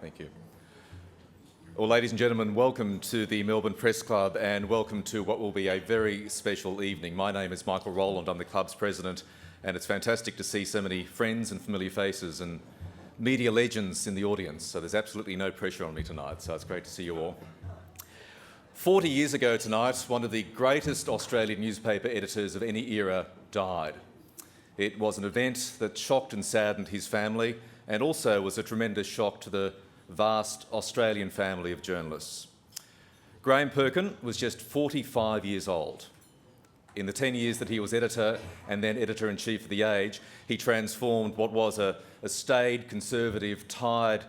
Thank you. Well, ladies and gentlemen, welcome to the Melbourne Press Club and welcome to what will be a very special evening. My name is Michael Rowland, I'm the club's president, and it's fantastic to see so many friends and familiar faces and media legends in the audience, so there's absolutely no pressure on me tonight, so it's great to see you all. 40 years ago tonight, one of the greatest Australian newspaper editors of any era died. It was an event that shocked and saddened his family and also was a tremendous shock to the vast Australian family of journalists. Graham Perkin was just 45 years old. In the 10 years that he was editor and then editor-in-chief of The Age, he transformed what was a staid, conservative, tired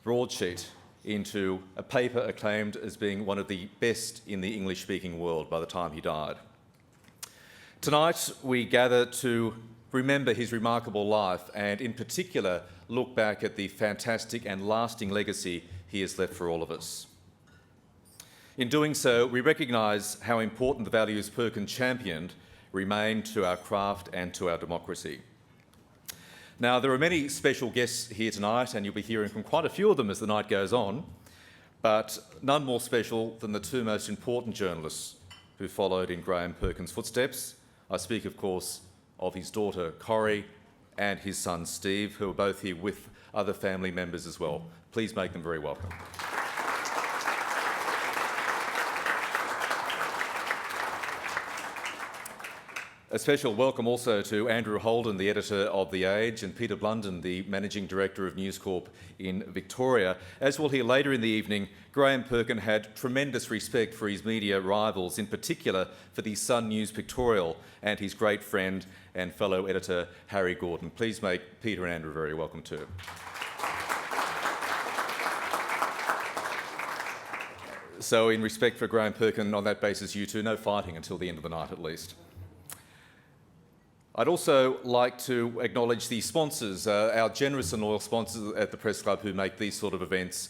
broadsheet into a paper acclaimed as being one of the best in the English-speaking world by the time he died. Tonight, we gather to remember his remarkable life and, in particular, look back at the fantastic and lasting legacy he has left for all of us. In doing so, we recognise how important the values Perkin championed remain to our craft and to our democracy. Now, there are many special guests here tonight, and you'll be hearing from quite a few of them as the night goes on, but none more special than the two most important journalists who followed in Graham Perkin's footsteps. I speak, of course, of his daughter Corrie and his son Steve, who are both here with other family members as well. Please make them very welcome. A special welcome also to Andrew Holden, the editor of The Age, and Peter Blunden, the managing director of News Corp in Victoria. As we'll hear later in the evening, Graham Perkin had tremendous respect for his media rivals, in particular for the Sun News Pictorial and his great friend and fellow editor Harry Gordon. Please make Peter and Andrew very welcome too. So in respect for Graham Perkin, on that basis, you two, no fighting until the end of the night at least. I'd also like to acknowledge the sponsors, our generous and loyal sponsors at the Press Club who make these sort of events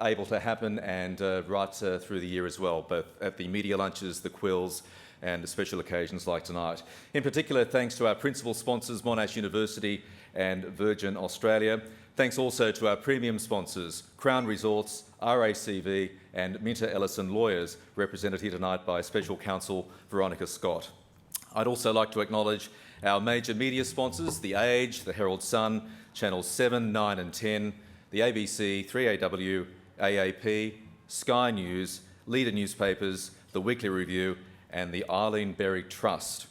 able to happen and right through the year as well, both at the media lunches, the quills and special occasions like tonight. In particular, thanks to our principal sponsors, Monash University and Virgin Australia. Thanks also to our premium sponsors, Crown Resorts, RACV and Minter Ellison Lawyers, represented here tonight by Special Counsel Veronica Scott. I'd also like to acknowledge our major media sponsors, The Age, The Herald Sun, Channels 7, 9 and 10, the ABC, 3AW, AAP, Sky News, Leader Newspapers, The Weekly Review and the Eileen Berry Trust.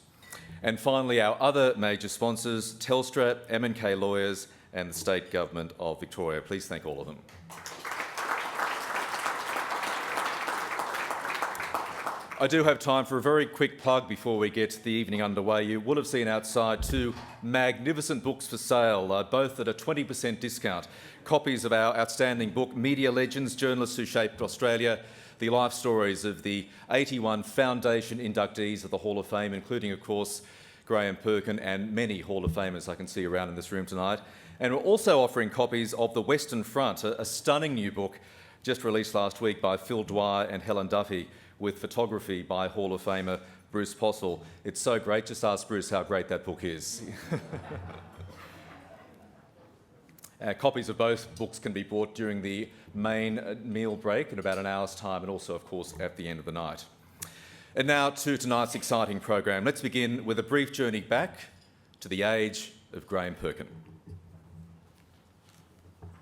And finally, our other major sponsors, Telstra, M&K Lawyers and the State Government of Victoria. Please thank all of them. I do have time for a very quick plug before we get the evening underway. You will have seen outside two magnificent books for sale, both at a 20% discount. Copies of our outstanding book, Media Legends, Journalists Who Shaped Australia, the life stories of the 81 Foundation inductees of the Hall of Fame, including, of course, Graham Perkin and many Hall of Famers I can see around in this room tonight. And we're also offering copies of The Western Front, a stunning new book just released last week by Phil Dwyer and Helen Duffy, with photography by Hall of Famer Bruce Postle. It's so great, just ask Bruce how great that book is. Copies of both books can be bought during the main meal break in about an hour's time and also, of course, at the end of the night. And now to tonight's exciting program. Let's begin with a brief journey back to the age of Graham Perkin.